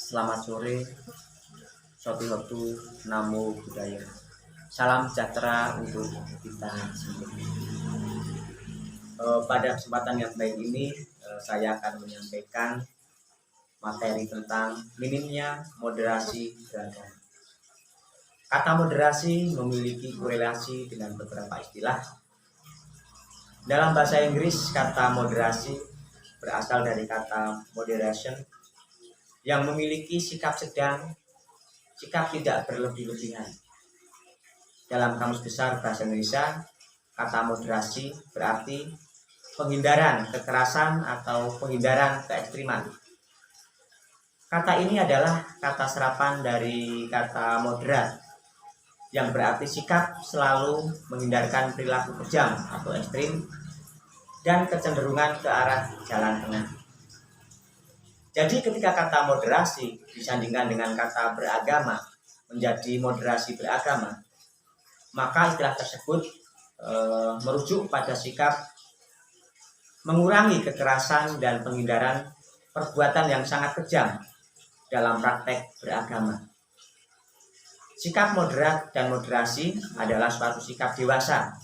Selamat sore, Sotihotu, Namo Buddhaya. Salam sejahtera untuk kita semua. Pada kesempatan yang baik ini, saya akan menyampaikan materi tentang minimnya moderasi beragama. Kata moderasi memiliki korelasi dengan beberapa istilah. Dalam bahasa Inggris, kata moderasi berasal dari kata moderation yang memiliki sikap sedang, sikap tidak berlebih-lebihan. Dalam Kamus Besar Bahasa Indonesia, kata moderasi berarti penghindaran kekerasan atau penghindaran keekstriman. Kata ini adalah kata serapan dari kata moderat, yang berarti sikap selalu menghindarkan perilaku kejam atau ekstrim dan kecenderungan ke arah jalan tengah. Jadi ketika kata moderasi disandingkan dengan kata beragama menjadi moderasi beragama, maka istilah tersebut merujuk pada sikap mengurangi kekerasan dan penghindaran perbuatan yang sangat kejam dalam praktek beragama. Sikap moderat dan moderasi adalah suatu sikap dewasa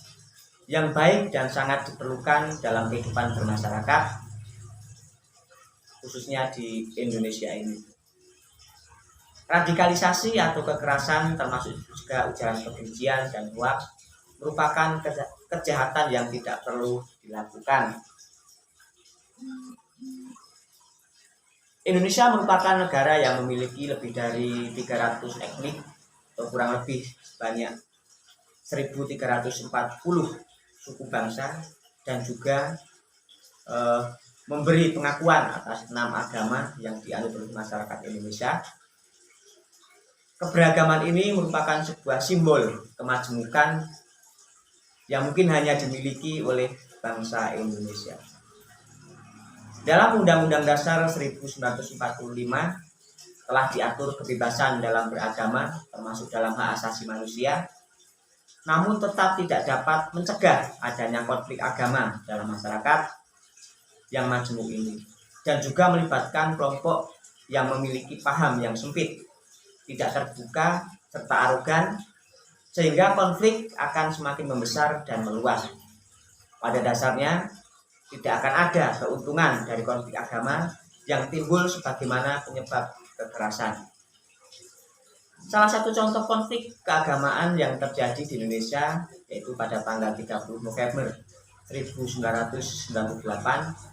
yang baik dan sangat diperlukan dalam kehidupan bermasyarakat, khususnya di Indonesia ini. Radikalisasi atau kekerasan termasuk juga ujaran kebencian dan hoaks merupakan kejahatan yang tidak perlu dilakukan. Indonesia merupakan negara yang memiliki lebih dari 300 etnik atau kurang lebih sebanyak 1340 suku bangsa dan juga memberi pengakuan atas 6 agama yang dianut oleh masyarakat Indonesia. Keberagaman ini merupakan sebuah simbol kemajemukan yang mungkin hanya dimiliki oleh bangsa Indonesia. Dalam Undang-Undang Dasar 1945 telah diatur kebebasan dalam beragama termasuk dalam hak asasi manusia, namun tetap tidak dapat mencegah adanya konflik agama dalam masyarakat yang majemuk ini, dan juga melibatkan kelompok yang memiliki paham yang sempit, tidak terbuka, serta arogan, sehingga konflik akan semakin membesar dan meluas. Pada dasarnya, tidak akan ada keuntungan dari konflik agama yang timbul sebagaimana penyebab kekerasan. Salah satu contoh konflik keagamaan yang terjadi di Indonesia yaitu pada tanggal 30 November 1998,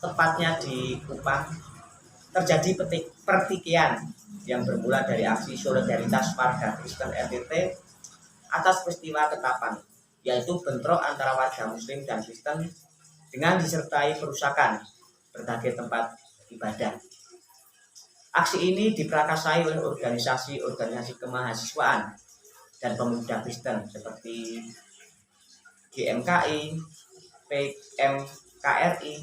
tepatnya di Kupang, terjadi pertikaian yang bermula dari aksi solidaritas warga Kristen NTT atas peristiwa Ketapang, yaitu bentrok antara warga Muslim dan Kristen dengan disertai perusakan berbagai tempat ibadah. Aksi ini diprakarsai oleh organisasi-organisasi kemahasiswaan dan pemuda Kristen seperti GMKI, PMKRI,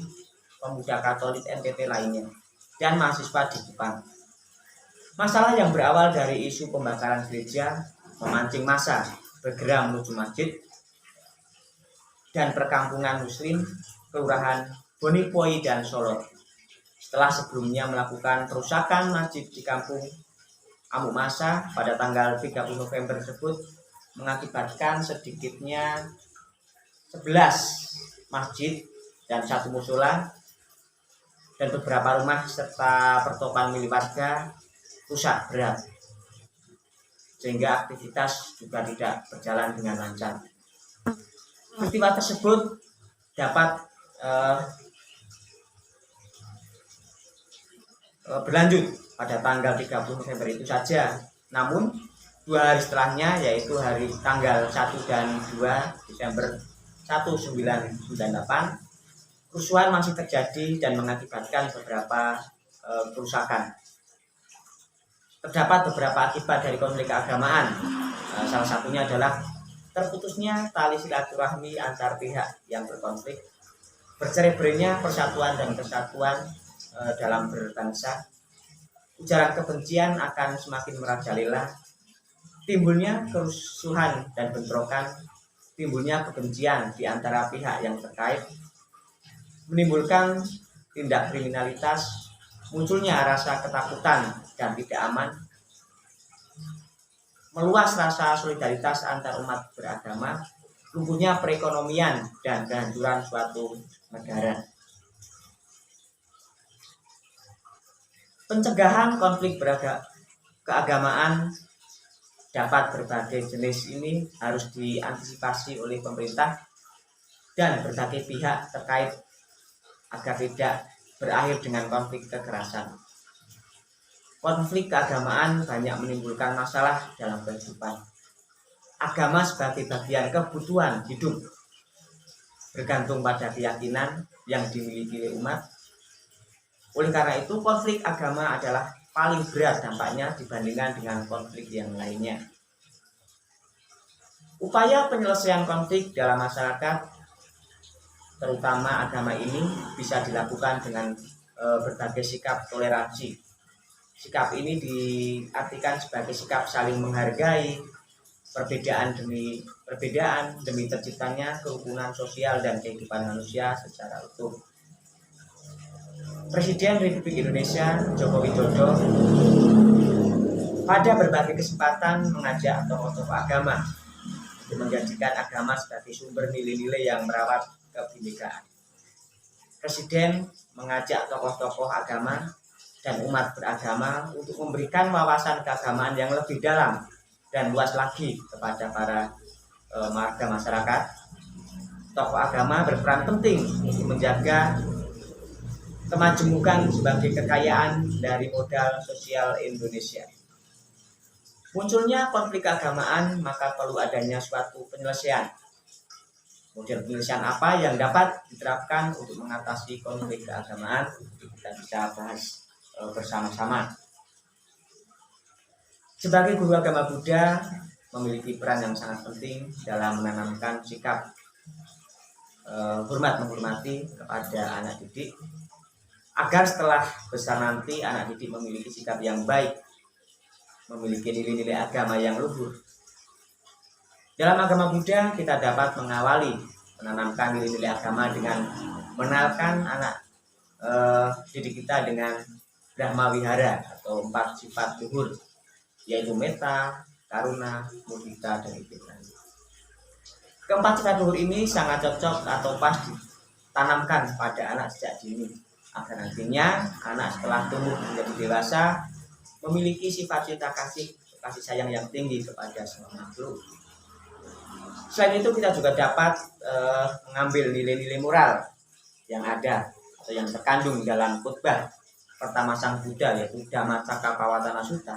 pemuda Katolik NTT lainnya, dan mahasiswa di Kupang. Masalah yang berawal dari isu pembakaran gereja memancing massa bergerak menuju masjid dan perkampungan Muslim Kelurahan Bonipoi dan Solo. Setelah sebelumnya melakukan perusakan masjid di kampung Amuk Massa pada tanggal 30 November tersebut mengakibatkan sedikitnya 11 masjid dan 1 musola dan beberapa rumah serta pertokoan milik warga rusak berat, sehingga aktivitas juga tidak berjalan dengan lancar. Peristiwa tersebut dapat berlanjut pada tanggal 30 November itu saja. Namun 2 hari setelahnya, yaitu hari tanggal 1 dan 2 Desember 1998, kerusuhan masih terjadi dan mengakibatkan beberapa kerusakan. Terdapat beberapa akibat dari konflik keagamaan. Salah satunya adalah terputusnya tali silaturahmi antar pihak yang berkonflik, bercerai-berainya persatuan dan kesatuan dalam berbangsa, ujaran kebencian akan semakin merajalela, timbulnya kerusuhan dan bentrokan, timbulnya kebencian di antara pihak yang terkait, menimbulkan tindak kriminalitas, munculnya rasa ketakutan dan tidak aman, meluas rasa solidaritas antar umat beragama, lumpuhnya perekonomian dan kehancuran suatu negara. Pencegahan konflik keagamaan dapat berbagai jenis ini harus diantisipasi oleh pemerintah dan berbagai pihak terkait agar tidak berakhir dengan konflik kekerasan. Konflik keagamaan banyak menimbulkan masalah dalam kehidupan. Agama sebagai bagian kebutuhan hidup bergantung pada keyakinan yang dimiliki oleh umat. Oleh karena itu, konflik agama adalah paling berat dampaknya dibandingkan dengan konflik yang lainnya. Upaya penyelesaian konflik dalam masyarakat, terutama agama ini, bisa dilakukan dengan berbagai sikap toleransi. Sikap ini diartikan sebagai sikap saling menghargai perbedaan demi terciptanya kerukunan sosial dan kehidupan manusia secara utuh. Presiden Republik Indonesia Joko Widodo pada berbagai kesempatan mengajak tokoh-tokoh agama untuk menjadikan agama sebagai sumber nilai-nilai yang merawat kebinekaan. Presiden mengajak tokoh-tokoh agama dan umat beragama untuk memberikan wawasan keagamaan yang lebih dalam dan luas lagi kepada para warga masyarakat. Tokoh agama berperan penting untuk menjaga kemajemukan sebagai kekayaan dari modal sosial Indonesia. Munculnya konflik keagamaan, maka perlu adanya suatu penyelesaian. Model penyelesaian apa yang dapat diterapkan untuk mengatasi konflik keagamaan? Kita bisa bahas bersama-sama. Sebagai guru agama Buddha memiliki peran yang sangat penting dalam menanamkan sikap menghormati kepada anak didik, agar setelah besar nanti anak didik memiliki sikap yang baik, memiliki nilai-nilai agama yang luhur. Dalam agama Buddha kita dapat mengawali menanamkan nilai-nilai agama dengan mengenalkan anak didik kita dengan Brahma Wihara atau 4 sifat luhur, yaitu metta, karuna, mudita, dan ikhlas. Keempat sifat luhur ini sangat cocok atau pas ditanamkan pada anak sejak dini, agar nantinya anak setelah tumbuh menjadi dewasa memiliki sifat cinta kasih sayang yang tinggi kepada semua makhluk. Selain itu kita juga dapat mengambil nilai-nilai moral yang ada atau yang terkandung dalam khotbah pertama Sang Buddha, yaitu Dhammacakkappavattana Sutta.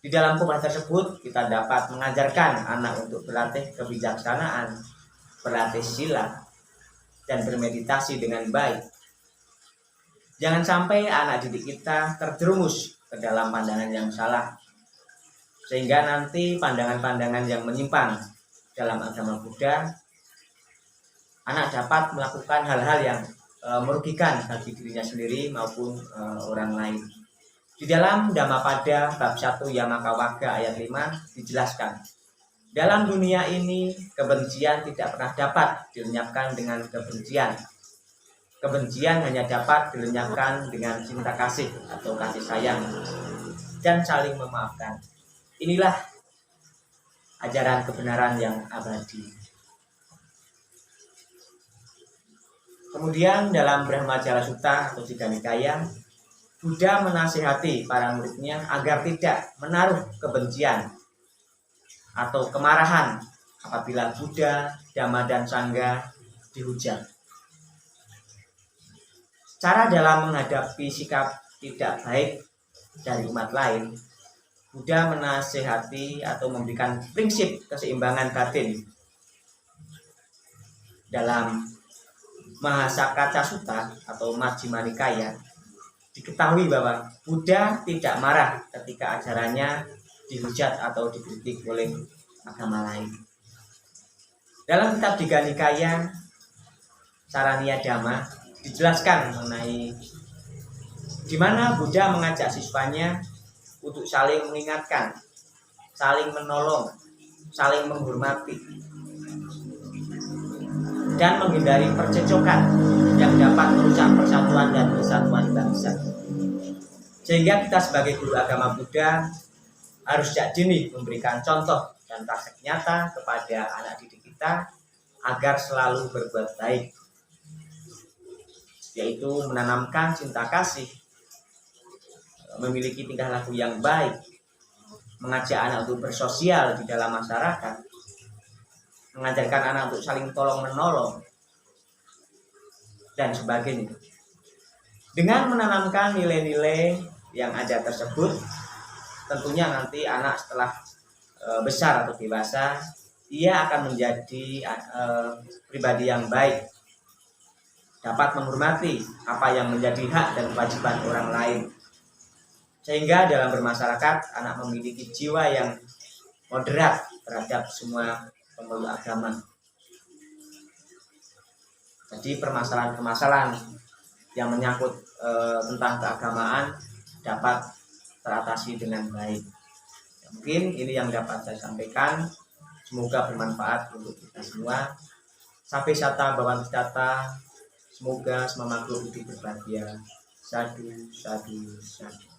Di dalam khotbah tersebut kita dapat mengajarkan anak untuk berlatih kebijaksanaan, berlatih sila, dan bermeditasi dengan baik. Jangan sampai anak didik kita terjerumus ke dalam pandangan yang salah, sehingga nanti pandangan-pandangan yang menyimpang dalam agama Buddha, anak dapat melakukan hal-hal yang merugikan bagi dirinya sendiri maupun orang lain. Di dalam Dhammapada bab 1 Yamakawagga ayat 5 dijelaskan, dalam dunia ini kebencian tidak pernah dapat dilenyapkan dengan kebencian. Kebencian hanya dapat dilenyapkan dengan cinta kasih atau kasih sayang dan saling memaafkan. Inilah ajaran kebenaran yang abadi. Kemudian dalam Brahmajala Sutta atau Tiga Nikaya, Buddha menasihati para muridnya agar tidak menaruh kebencian atau kemarahan apabila Buddha, Dhamma, dan Sangha dihujat. Cara dalam menghadapi sikap tidak baik dari umat lain, Buddha menasihati atau memberikan prinsip keseimbangan batin. Dalam Mahasakata Sutta atau Majjhima Nikaya diketahui bahwa Buddha tidak marah ketika ajarannya dihujat atau dikritik oleh agama lain. Dalam kitab Tiga Nikaya Saraniya Dhamma dijelaskan mengenai di mana Buddha mengajak siswanya untuk saling mengingatkan, saling menolong, saling menghormati. dan menghindari percecokan yang dapat merusak persatuan dan kesatuan bangsa. Sehingga kita sebagai guru agama Buddha harus sejak dini memberikan contoh dan praktek nyata kepada anak didik kita agar selalu berbuat baik, yaitu menanamkan cinta kasih, memiliki tingkah laku yang baik, mengajak anak untuk bersosial di dalam masyarakat, mengajarkan anak untuk saling tolong menolong, dan sebagainya. Dengan menanamkan nilai-nilai yang ada tersebut, tentunya nanti anak setelah besar atau dewasa, ia akan menjadi pribadi yang baik, dapat menghormati apa yang menjadi hak dan kewajiban orang lain, sehingga dalam bermasyarakat anak memiliki jiwa yang moderat terhadap semua pemeluk agama. Jadi permasalahan-permasalahan yang menyangkut tentang keagamaan dapat teratasi dengan baik. Mungkin ini yang dapat saya sampaikan. Semoga bermanfaat untuk kita semua. Sampai sata bawang data. Semoga semua makhluk hidup berbahagia. Sadu, sadu, sadu.